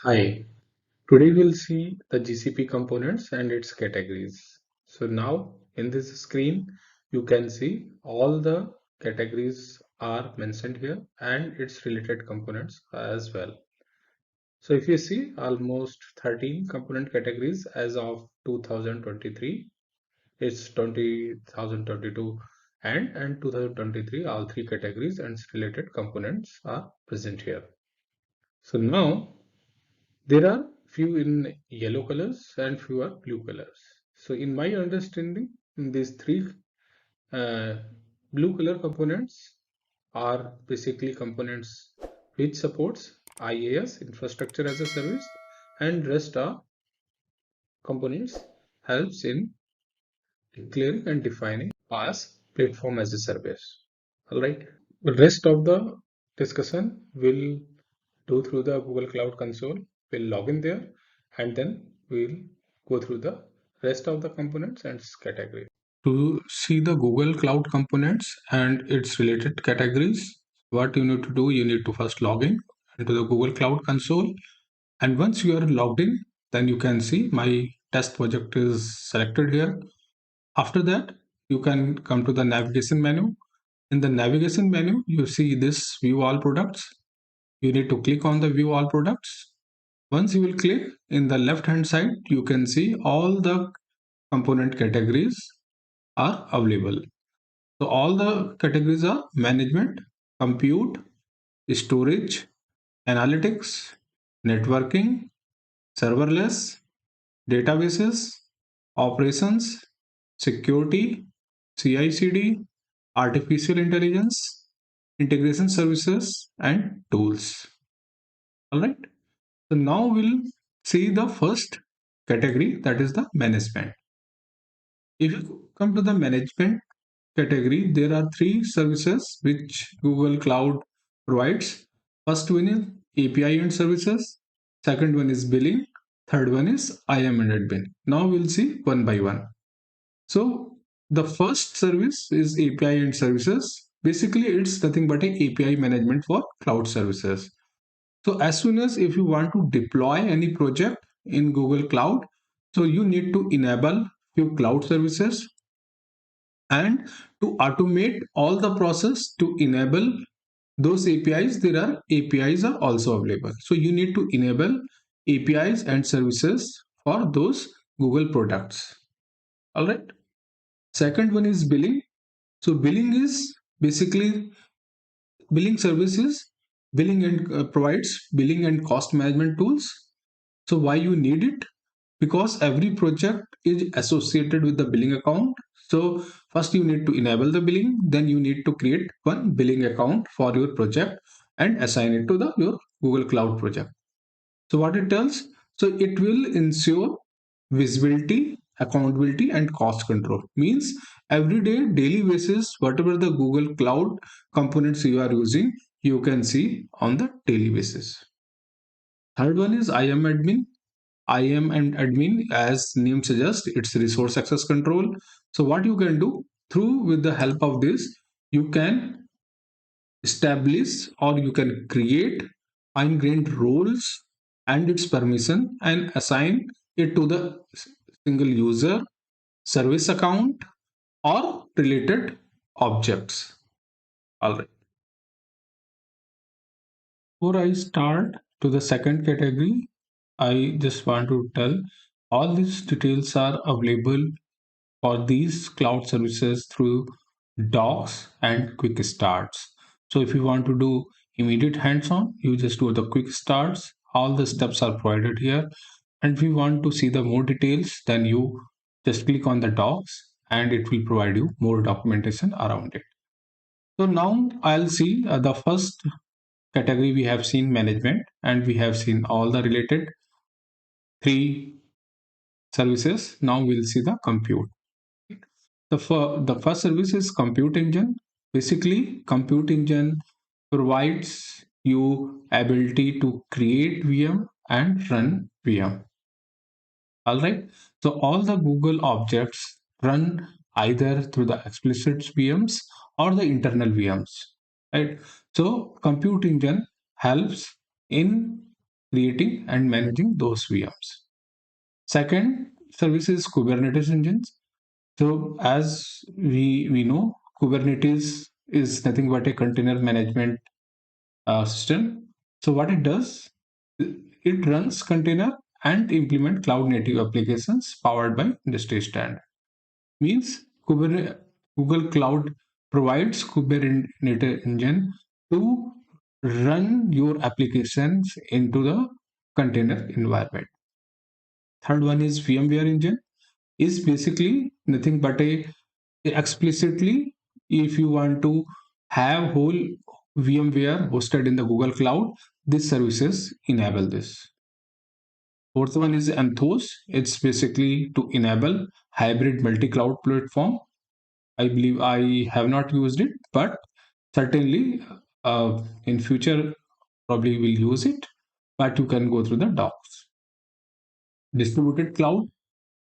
Hi, today we'll see the GCP components and its categories. So now in this screen, you can see all the categories are mentioned here and its related components as well. So if you see almost 13 component categories as of 2023, it's 2022 and 2023, all three categories and its related components are present here. So now there are few in yellow colors and few are blue colors. So in my understanding, in these three uh, blue color components are basically components which supports IAAS, infrastructure as a service, and rest are components helps in declaring and defining as platform as a service. All right. The rest of the discussion will do through the Google Cloud Console. We'll log in there and then we'll go through the rest of the components and categories. To see the Google Cloud Components and its related categories, what you need to do, you need to first log in into the Google Cloud Console. And once you are logged in, then you can see my test project is selected here. After that, you can come to the navigation menu. In the navigation menu, you see this view all products. You need to click on the view all products. Once you will click, in the left hand side, you can see all the component categories are available. So all the categories are management, compute, storage, analytics, networking, serverless, databases, operations, security, CI/CD, artificial intelligence, integration services, and tools. All right. So now we'll see the first category, that is the management. If you come to the management category, there are three services which Google Cloud provides. First one is API and services. Second one is billing. Third one is IAM and admin. Now we'll see one by one. So the first service is API and services. Basically, it's nothing but a API management for cloud services. So as soon as if you want to deploy any project in Google Cloud, so you need to enable few cloud services and to automate all the process to enable those APIs, there are APIs are also available. So you need to enable APIs and services for those Google products. All right. Second one is billing. So billing is basically billing services, billing and provides billing and cost management tools. So why you need it? Because every project is associated with the billing account. So first you need to enable the billing, then you need to create one billing account for your project and assign it to the your Google Cloud project. So what it tells, so it will ensure visibility, accountability, and cost control. Means every day, daily basis, whatever the Google Cloud components you are using, you can see on the daily basis. Third one is IAM admin. IAM and admin, as name suggests, it's resource access control. So what you can do through with the help of this, you can establish or you can create fine-grained roles and its permission and assign it to the single user, service account, or related objects. All right. Before I start to the second category, I just want to tell all these details are available for these cloud services through docs and quick starts. So if you want to do immediate hands-on, you just do the quick starts. All the steps are provided here. And if you want to see the more details, then you just click on the docs and it will provide you more documentation around it. So now I'll see the first category. We have seen management and we have seen all the related three services. Now we'll see the compute. The first service is compute engine. Basically, compute engine provides you ability to create VM and run VM. All right. So all the Google objects run either through the explicit VMs or the internal VMs. Right. So compute engine helps in creating and managing those VMs. Second service is Kubernetes engines. So as we know, Kubernetes is nothing but a container management system. So what it does, it runs container and implement cloud native applications powered by industry standard. Means Google Cloud provides Kubernetes engine to run your applications into the container environment. Third one is VMware engine, is basically nothing but a explicitly, if you want to have whole VMware hosted in the Google Cloud, these services enable this. Fourth one is Anthos. It's basically to enable hybrid multi-cloud platform. I believe I have not used it, but certainly in future probably will use it. But you can go through the docs. Distributed cloud,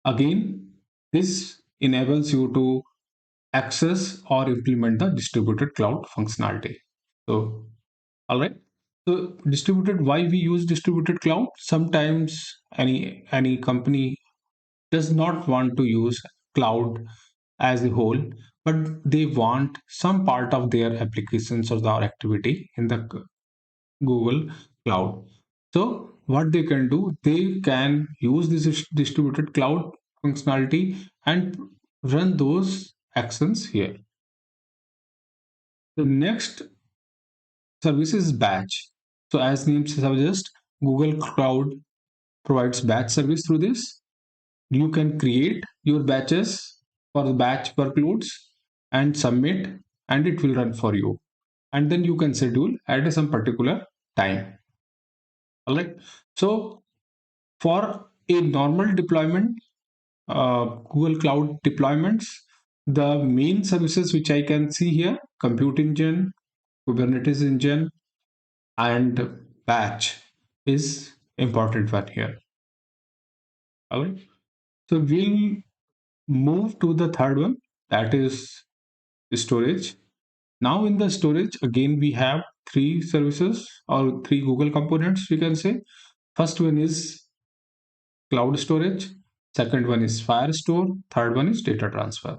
again, this enables you to access or implement the distributed cloud functionality. So, all right. So, distributed. Why we use distributed cloud? Sometimes any company does not want to use cloud as a whole, but they want some part of their applications or their activity in the Google Cloud. So, what they can do, they can use this distributed cloud functionality and run those actions here. The next service is batch. So, as name suggests, Google Cloud provides batch service through this. You can create your batches for the batch workloads and submit, and it will run for you. And then you can schedule at some particular time. All right. So, for a normal deployment, Google Cloud deployments, the main services which I can see here: Compute Engine, Kubernetes Engine, and Batch is important one here. All right. So we'll move to the third one, that is storage. Now in the storage, again we have three services or three Google components, we can say. First one is cloud storage, second one is Firestore, third one is data transfer.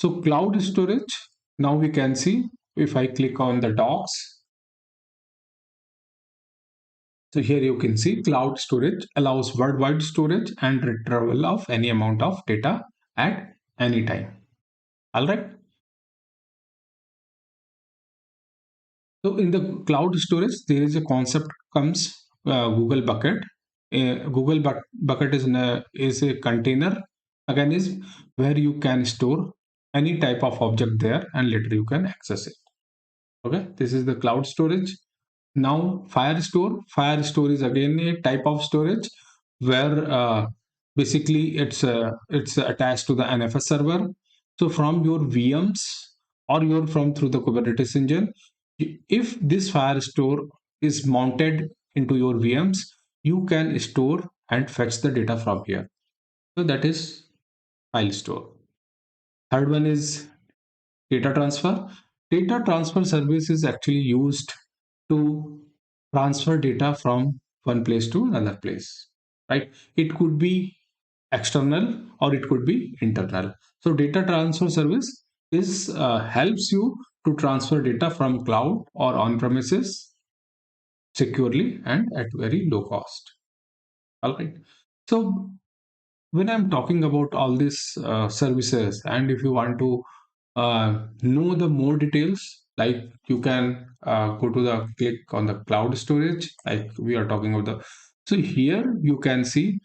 So cloud storage, now we can see if I click on the docs. So here you can see cloud storage allows worldwide storage and retrieval of any amount of data at any time. All right. So in the cloud storage, there is a concept comes Google Bucket. Bucket is a container mechanism where you can store any type of object there and later you can access it. Okay, this is the cloud storage. Now Firestore is again a type of storage where basically it's attached to the NFS server. So from your VMs or your from through the Kubernetes engine, if this Firestore is mounted into your VMs, you can store and fetch the data from here. So that is file store. Third one is data transfer. Data transfer service is actually used to transfer data from one place to another place, right? It could be external or it could be internal. So data transfer service is helps you to transfer data from cloud or on premises securely and at very low cost. All right. So when I'm talking about all these services, and if you want to know the more details, like you can go to the click on the cloud storage, like we are talking about the. So here you can see,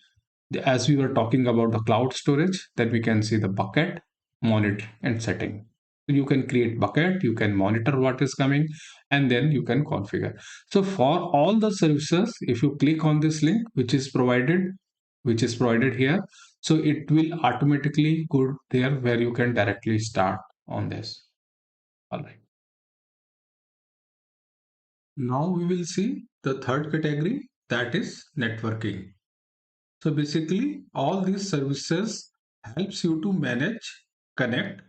as we were talking about the cloud storage, that we can see the bucket, monitor, and setting. So you can create bucket, you can monitor what is coming, and then you can configure. So for all the services, if you click on this link, which is provided here, so it will automatically go there where you can directly start on this. All right. Now we will see the third category, that is networking. So basically, all these services helps you to manage, connect,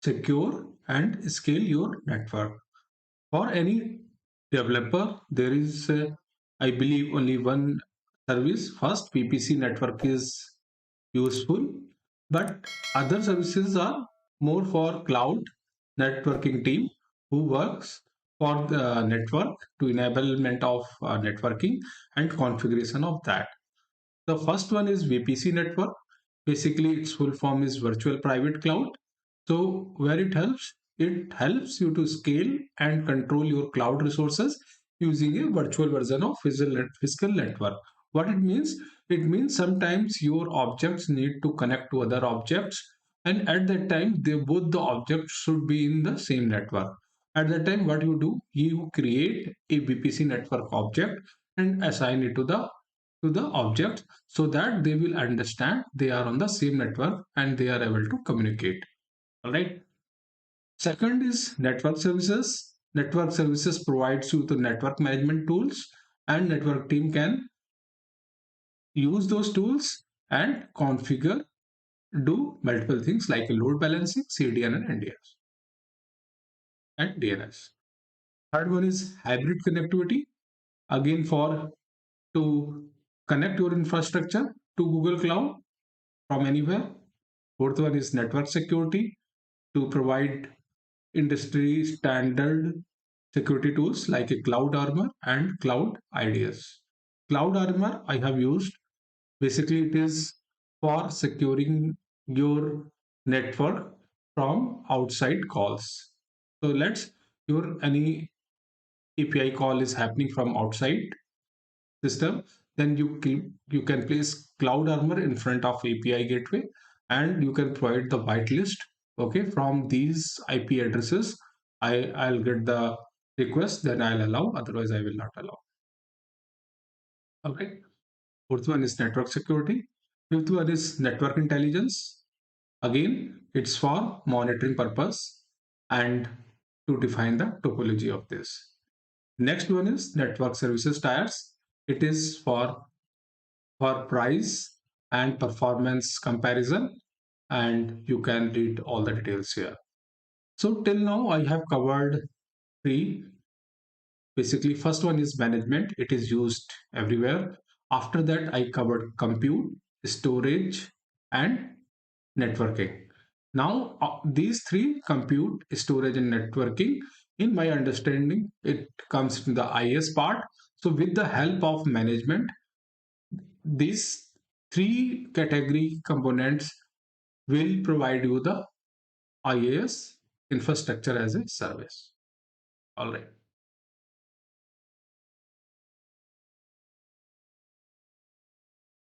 secure, and scale your network. For any developer, there is I believe only one service, first VPC network, is useful, but other services are more for cloud networking team who works for the network to enablement of networking and configuration of that. The first one is VPC network. Basically, its full form is virtual private cloud. So where it helps you to scale and control your cloud resources using a virtual version of physical network. What it means? It means sometimes your objects need to connect to other objects, and at that time, both the objects should be in the same network. At that time, what you do? You create a VPC network object and assign it to the object so that they will understand they are on the same network and they are able to communicate. All right. Second is network services. Network services provides you the network management tools, and network team can use those tools and configure, do multiple things like load balancing, CDN and NDS and DNS. Third one is hybrid connectivity. Again, for to connect your infrastructure to Google Cloud from anywhere. Fourth one is network security, to provide industry standard security tools like a Cloud Armor and Cloud IDS. Cloud Armor I have used. Basically, it is for securing your network from outside calls. So let's your any API call is happening from outside system, then you can place Cloud Armor in front of API gateway, and you can provide the whitelist. Okay, from these IP addresses, I'll get the request, then I'll allow. Otherwise, I will not allow. Okay. Fourth one is network security. Fifth one is network intelligence. Again, it's for monitoring purpose and to define the topology of this. Next one is network services tiers. It is for price and performance comparison, and you can read all the details here. So till now I have covered three. Basically, first one is management. It is used everywhere. After that, I covered compute, storage, and networking. Now, these three, compute, storage, and networking, in my understanding, it comes to the IAAS part. So with the help of management, these three category components will provide you the IAAS infrastructure as a service. All right.